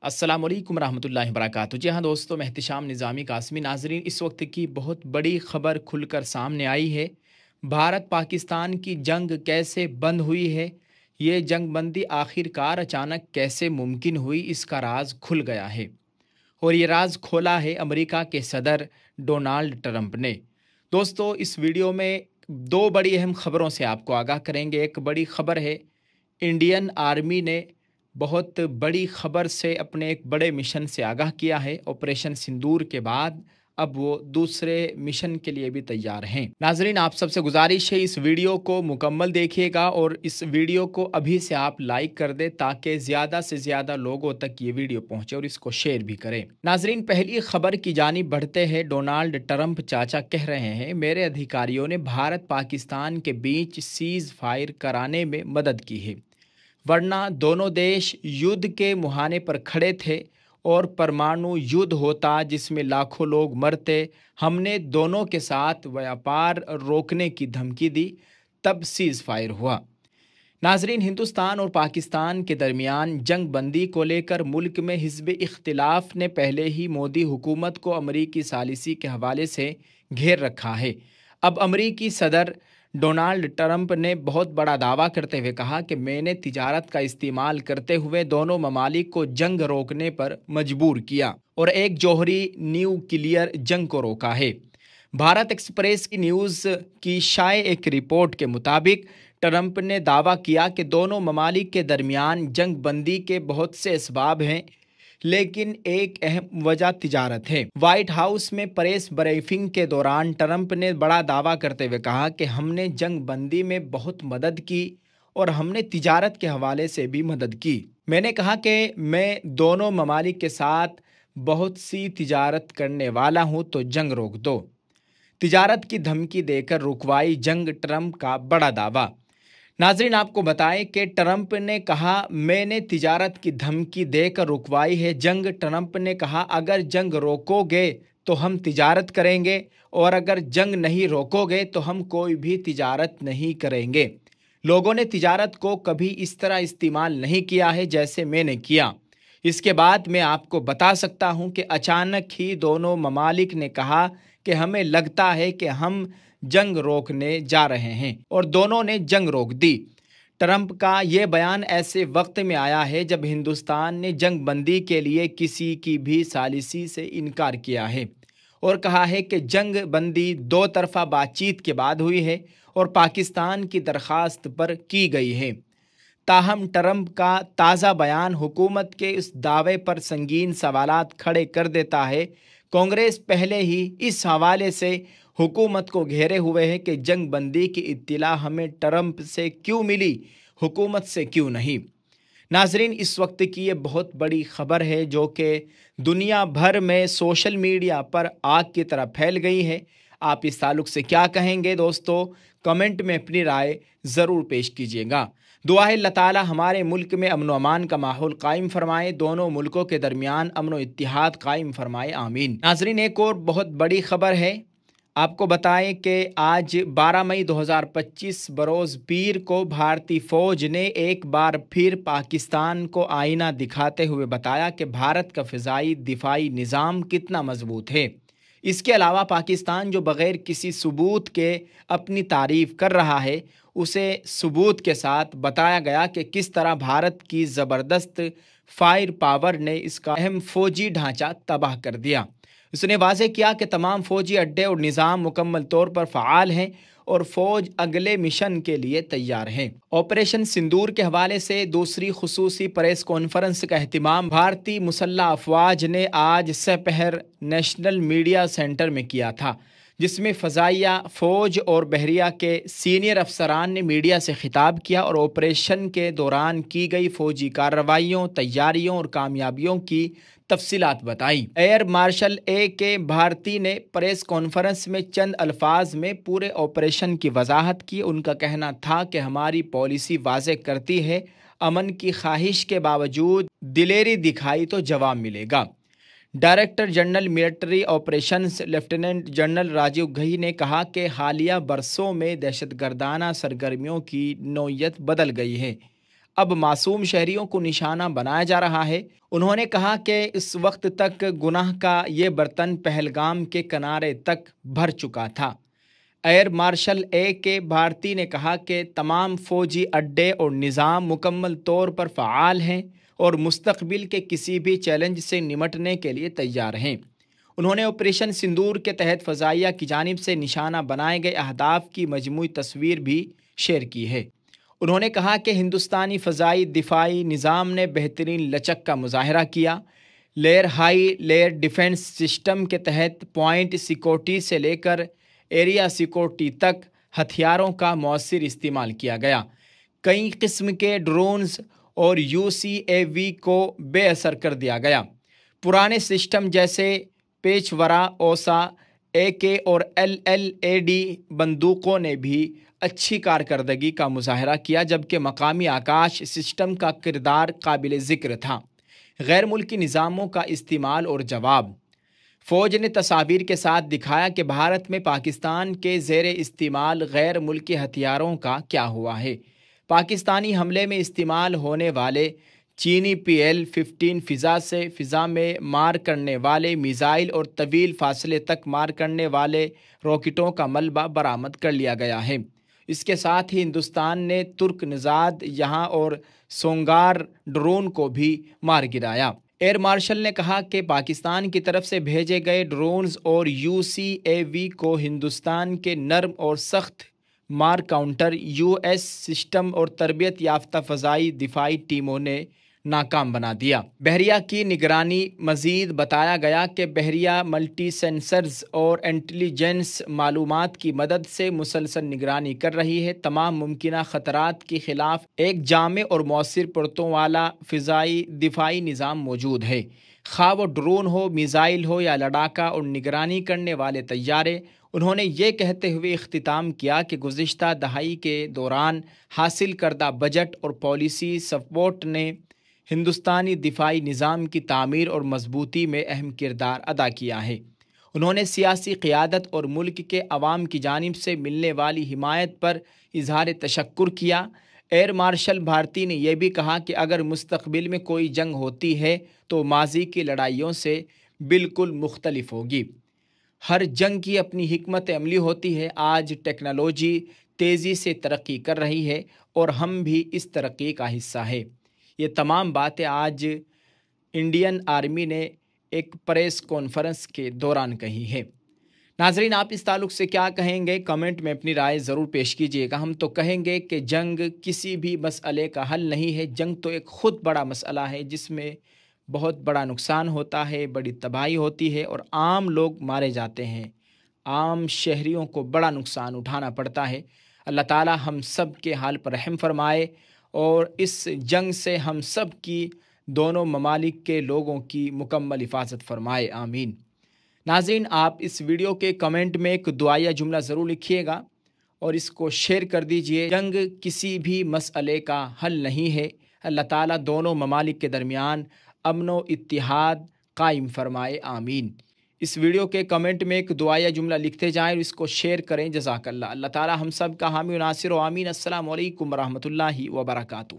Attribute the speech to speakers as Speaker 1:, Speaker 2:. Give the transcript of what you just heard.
Speaker 1: अस्सलाम वालेकुम रहमतुल्लाहि वबरकातुहू। जी हाँ दोस्तों, मैं एहतिशाम निज़ामी कासमी। नाज़रीन, इस वक्त की बहुत बड़ी खबर खुलकर सामने आई है। भारत पाकिस्तान की जंग कैसे बंद हुई है, ये जंग बंदी आखिरकार अचानक कैसे मुमकिन हुई, इसका राज खुल गया है। और ये राज खोला है अमेरिका के सदर डोनाल्ड ट्रंप ने। दोस्तों, इस वीडियो में दो बड़ी अहम खबरों से आपको आगाह करेंगे। एक बड़ी खबर है, इंडियन आर्मी ने बहुत बड़ी खबर से अपने एक बड़े मिशन से आगाह किया है। ऑपरेशन सिंदूर के बाद अब वो दूसरे मिशन के लिए भी तैयार हैं। नाजरीन, आप सबसे गुजारिश है, इस वीडियो को मुकम्मल देखिएगा और इस वीडियो को अभी से आप लाइक कर दें ताकि ज़्यादा से ज़्यादा लोगों तक ये वीडियो पहुंचे और इसको शेयर भी करें। नाजरीन, पहली खबर की जानिब बढ़ते हैं। डोनाल्ड ट्रंप चाचा कह रहे हैं, मेरे अधिकारियों ने भारत पाकिस्तान के बीच सीज फायर कराने में मदद की है, वरना दोनों देश युद्ध के मुहाने पर खड़े थे और परमाणु युद्ध होता जिसमें लाखों लोग मरते। हमने दोनों के साथ व्यापार रोकने की धमकी दी, तब सीज फायर हुआ। नाजरीन, हिंदुस्तान और पाकिस्तान के दरमियान जंग बंदी को लेकर मुल्क में हिज़्ब इख्तिलाफ ने पहले ही मोदी हुकूमत को अमरीकी सालिसी के हवाले से घेर रखा है। अब अमरीकी सदर डोनाल्ड ट्रंप ने बहुत बड़ा दावा करते हुए कहा कि मैंने तिजारत का इस्तेमाल करते हुए दोनों ममालिक को जंग रोकने पर मजबूर किया और एक जौहरी न्यूक्लियर जंग को रोका है। भारत एक्सप्रेस की न्यूज़ की शाये एक रिपोर्ट के मुताबिक ट्रंप ने दावा किया कि दोनों ममालिक के दरमियान जंग बंदी के बहुत से असबाब हैं, लेकिन एक अहम वजह तिजारत है। व्हाइट हाउस में प्रेस ब्रीफिंग के दौरान ट्रंप ने बड़ा दावा करते हुए कहा कि हमने जंग बंदी में बहुत मदद की और हमने तिजारत के हवाले से भी मदद की। मैंने कहा कि मैं दोनों ममालिक के साथ बहुत सी तिजारत करने वाला हूं, तो जंग रोक दो। तिजारत की धमकी देकर रुकवाई जंग, ट्रंप का बड़ा दावा। नाजरीन, आपको बताएं कि ट्रंप ने कहा मैंने तिजारत की धमकी देकर रुकवाई है जंग। ट्रंप ने कहा अगर जंग रोकोगे तो हम तिजारत करेंगे और अगर जंग नहीं रोकोगे तो हम कोई भी तिजारत नहीं करेंगे। लोगों ने तिजारत को कभी इस तरह इस्तेमाल नहीं किया है जैसे मैंने किया। इसके बाद मैं आपको बता सकता हूं कि अचानक ही दोनों ममालिक ने कहा कि हमें लगता है कि हम जंग रोकने जा रहे हैं और दोनों ने जंग रोक दी। ट्रंप का ये बयान ऐसे वक्त में आया है जब हिंदुस्तान ने जंग बंदी के लिए किसी की भी सालिसी से इनकार किया है और कहा है कि जंग बंदी दो तरफा बातचीत के बाद हुई है और पाकिस्तान की दरख्वास्त पर की गई है। ताहम ट्रंप का ताज़ा बयान हुकूमत के इस दावे पर संगीन सवालात खड़े कर देता है। कांग्रेस पहले ही इस हवाले से हुकूमत को घेरे हुए है कि जंग बंदी की इत्तिला हमें ट्रंप से क्यों मिली, हुकूमत से क्यों नहीं। नाजरीन, इस वक्त की ये बहुत बड़ी खबर है जो कि दुनिया भर में सोशल मीडिया पर आग की तरह फैल गई है। आप इस ताल्लुक से क्या कहेंगे दोस्तों, कमेंट में अपनी राय ज़रूर पेश कीजिएगा। दुआ है अल्लाह ताला हमारे मुल्क में अमन व अमान का माहौल कायम फरमाए, दोनों मुल्कों के दरमियान अमन व इत्तिहाद कायम फरमाए, आमीन। नाजरीन, एक और बहुत बड़ी खबर है। आपको बताएं कि आज 12 मई 2025 बरोज़ पीर को भारतीय फ़ौज ने एक बार फिर पाकिस्तान को आईना दिखाते हुए बताया कि भारत का फ़िज़ाई दिफाई निज़ाम कितना मजबूत है। इसके अलावा पाकिस्तान जो बग़ैर किसी सबूत के अपनी तारीफ़ कर रहा है, उसे सबूत के साथ बताया गया कि किस तरह भारत की ज़बरदस्त फायर पावर ने इसका अहम फ़ौजी ढांचा तबाह कर दिया। उसने वाज़ेह किया कि तमाम फ़ौजी अड्डे और निज़ाम मुकम्मल तौर पर फ़आल हैं और फ़ौज अगले मिशन के लिए तैयार हैं। ऑपरेशन सिंदूर के हवाले से दूसरी खुसूसी प्रेस कॉन्फ्रेंस का एहतिमाम भारतीय मुसल्लह अफवाज ने आज सपहर नेशनल मीडिया सेंटर में किया था, जिसमें फ़ज़ाइया, फ़ौज और बहरिया के सीनियर अफसरान ने मीडिया से खिताब किया और ऑपरेशन के दौरान की गई फ़ौजी कार्रवाइयों, तैयारियों और कामयाबियों की तफसीलात बताई। एयर मार्शल ए के भारती ने प्रेस कॉन्फ्रेंस में चंद अल्फाज में पूरे ऑपरेशन की वजाहत की। उनका कहना था कि हमारी पॉलिसी वाज़ेह करती है, अमन की ख्वाहिश के बावजूद दिलेरी दिखाई तो जवाब मिलेगा। Director general military operations lieutenant general Rajiv Ghai ने कहा कि हालिया बरसों में दहशतगर्दाना सरगर्मियों की नौयत बदल गई है। اب معصوم شہریوں کو نشانہ بنایا جا رہا ہے۔ انہوں نے کہا کہ اس وقت تک گناہ کا یہ برتن پہلگام کے کنارے تک بھر چکا تھا۔ ایئر مارشل اے کے بھارتی نے کہا کہ تمام فوجی اڈے اور نظام مکمل طور پر فعال ہیں اور مستقبل کے کسی بھی چیلنج سے نمٹنے کے لیے تیار ہیں۔ انہوں نے آپریشن سندور کے تحت فضائیہ کی جانب سے نشانہ بنائے گئے اہداف کی مجموعی تصویر بھی شیئر کی ہے۔ انہوں نے کہا کہ ہندوستانی فضائی دفاعی نظام نے بہترین لچک کا مظاہرہ کیا۔ Layer high layer defence system کے تحت پوائنٹ سیکورٹی سے لے کر ایریا سیکورٹی تک ہتھیاروں کا مؤثر استعمال کیا گیا۔ کئی قسم کے ڈرونز اور UCAV کو بے اثر کر دیا گیا۔ پرانے سسٹم جیسے پیچورا، اوسا، AK اور LLAD بندوقوں نے بھی اچھی کارکردگی کا مظاہرہ کیا، جبکہ مقامی آکاش سسٹم کا کردار قابل ذکر تھا۔ غیر ملکی نظاموں کا استعمال اور جواب۔ فوج نے تصاویر کے ساتھ دکھایا کہ بھارت میں پاکستان کے زیر استعمال غیر ملکی ہتھیاروں کا کیا ہوا ہے۔ پاکستانی حملے میں استعمال ہونے والے چینی PL-15 فضا سے فضا میں مار کرنے والے میزائل اور طویل فاصلے تک مار کرنے والے راکٹوں کا ملبہ برآمد کر لیا گیا ہے۔ اس کے ساتھ ہی ہندوستان نے ترک نژاد یہاں اور سونگار ڈرون کو بھی مار گرایا۔ ایئر مارشل نے کہا کہ پاکستان کی طرف سے بھیجے گئے ڈرونز اور UCAV کو ہندوستان کے نرم اور سخت مار کاؤنٹر US سسٹم اور تربیت یافتہ فضائی دفاعی ٹیموں نے ناکام بنا دیا۔ بحریہ کی نگرانی۔ مزید بتایا گیا کہ بحریہ ملٹی سینسرز اور انٹیلیجنس معلومات کی مدد سے مسلسل نگرانی کر رہی ہے۔ تمام ممکنہ خطرات کے خلاف ایک جامع اور مؤثر پرتوں والا فضائی دفاعی نظام موجود ہے، خواہ وہ ڈرون ہو، میزائل ہو یا لڑاکا اور نگرانی کرنے والے طیارے۔ انہوں نے یہ کہتے ہوئے اختتام کیا کہ گزشتہ دہائی کے دوران حاصل کردہ بجٹ اور پالیسی سپورٹ نے ہندوستانی دفاعی نظام کی تعمیر اور مضبوطی میں اہم کردار ادا کیا ہے۔ انہوں نے سیاسی قیادت اور ملک کے عوام کی جانب سے ملنے والی حمایت پر اظہار تشکر کیا۔ ایئر مارشل بھارتی نے یہ بھی کہا کہ اگر مستقبل میں کوئی جنگ ہوتی ہے تو ماضی کی لڑائیوں سے بالکل مختلف ہوگی۔ ہر جنگ کی اپنی حکمت عملی ہوتی ہے۔ آج ٹیکنالوجی تیزی سے ترقی کر رہی ہے اور ہم بھی اس ترقی کا حصہ ہے۔ یہ تمام باتیں آج انڈین آرمی نے ایک پریس کانفرنس کے دوران کہی ہے۔ ناظرین، آپ اس تعلق سے کیا کہیں گے؟ کمنٹ میں اپنی رائے ضرور پیش کیجیے گا۔ ہم تو کہیں گے کہ جنگ کسی بھی مسئلے کا حل نہیں ہے۔ جنگ تو ایک خود بڑا مسئلہ ہے جس میں بہت بڑا نقصان ہوتا ہے، بڑی تباہی ہوتی ہے اور عام لوگ مارے جاتے ہیں، عام شہریوں کو بڑا نقصان اٹھانا پڑتا ہے۔ اللہ تعالی ہم سب کے حال پر رحم فرمائے اور اس جنگ سے ہم سب کی، دونوں ممالک کے لوگوں کی مکمل حفاظت فرمائے، آمین۔ ناظرین، آپ اس ویڈیو کے کمنٹ میں ایک دعائیہ جملہ ضرور لکھیے گا اور اس کو شیئر کر دیجئے۔ جنگ کسی بھی مسئلے کا حل نہیں ہے۔ اللہ تعالیٰ دونوں ممالک کے درمیان امن و اتحاد قائم فرمائے، آمین۔ اس ویڈیو کے کمنٹ میں ایک دعائیہ جملہ لکھتے جائیں اور اس کو شیئر کریں، جزاک اللہ۔ اللہ تعالیٰ ہم سب کا حامی و ناصر و آمین۔ السلام علیکم ورحمۃ اللہ وبرکاتہ۔